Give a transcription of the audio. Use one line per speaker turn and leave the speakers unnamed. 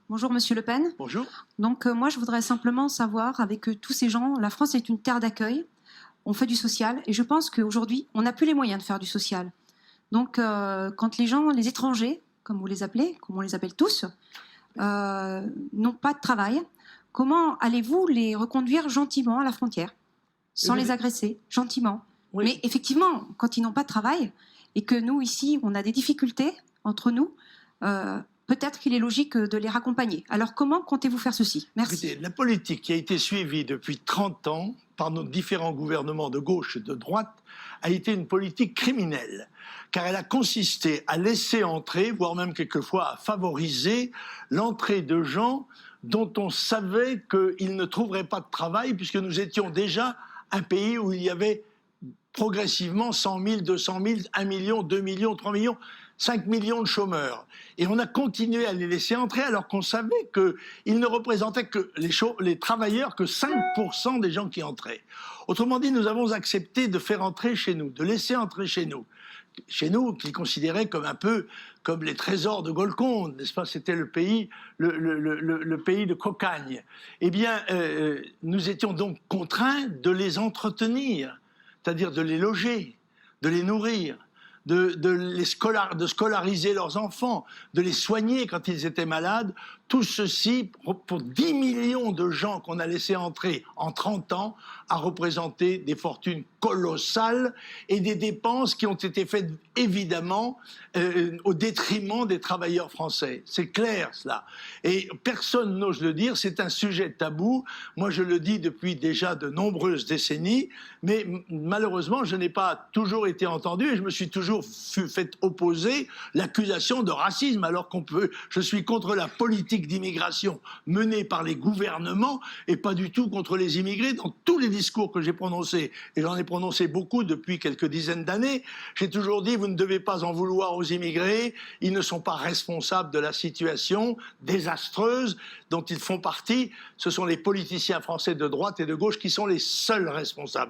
Bonjour Monsieur Le Pen.
Bonjour.
Donc moi je voudrais simplement savoir, avec tous ces gens, la France est une terre d'accueil, on fait du social et je pense qu'aujourd'hui on n'a plus les moyens de faire du social. Donc quand les gens, les étrangers, comme vous les appelez, comme on les appelle tous, n'ont pas de travail, comment allez-vous les reconduire gentiment à la frontière, sans les agresser, gentiment?
Oui.
Mais effectivement, quand ils n'ont pas de travail et que nous ici on a des difficultés entre nous, peut-être qu'il est logique de les raccompagner. Alors comment comptez-vous faire ceci? Merci.
Écoutez, la politique qui a été suivie depuis 30 ans par nos différents gouvernements de gauche et de droite a été une politique criminelle, car elle a consisté à laisser entrer, voire même quelquefois à favoriser l'entrée de gens dont on savait qu'ils ne trouveraient pas de travail, puisque nous étions déjà un pays où il y avait progressivement 100 000, 200 000, 1 million, 2 millions, 3 millions, 5 millions de chômeurs. Et on a continué à les laisser entrer alors qu'on savait qu'ils ne représentaient que les travailleurs que 5% des gens qui entraient. Autrement dit, nous avons accepté de faire entrer chez nous, de laisser entrer chez nous qu'ils considéraient comme un peu comme les trésors de Golconde, n'est-ce pas? C'était le pays de cocagne. Eh bien, nous étions donc contraints de les entretenir, c'est-à-dire de les loger, de les nourrir, de scolariser leurs enfants, de les soigner quand ils étaient malades. Tout ceci, pour 10 millions de gens qu'on a laissés entrer en 30 ans, a représenté des fortunes colossales et des dépenses qui ont été faites évidemment au détriment des travailleurs français. C'est clair cela. Et personne n'ose le dire, c'est un sujet tabou. Moi je le dis depuis déjà de nombreuses décennies, mais malheureusement je n'ai pas toujours été entendu et je me suis toujours fait opposer l'accusation de racisme alors je suis contre la politique d'immigration menée par les gouvernements et pas du tout contre les immigrés. Dans tous les discours que j'ai prononcés, et j'en ai prononcé beaucoup depuis quelques dizaines d'années, j'ai toujours dit vous ne devez pas en vouloir aux immigrés, ils ne sont pas responsables de la situation désastreuse dont ils font partie. Ce sont les politiciens français de droite et de gauche qui sont les seuls responsables.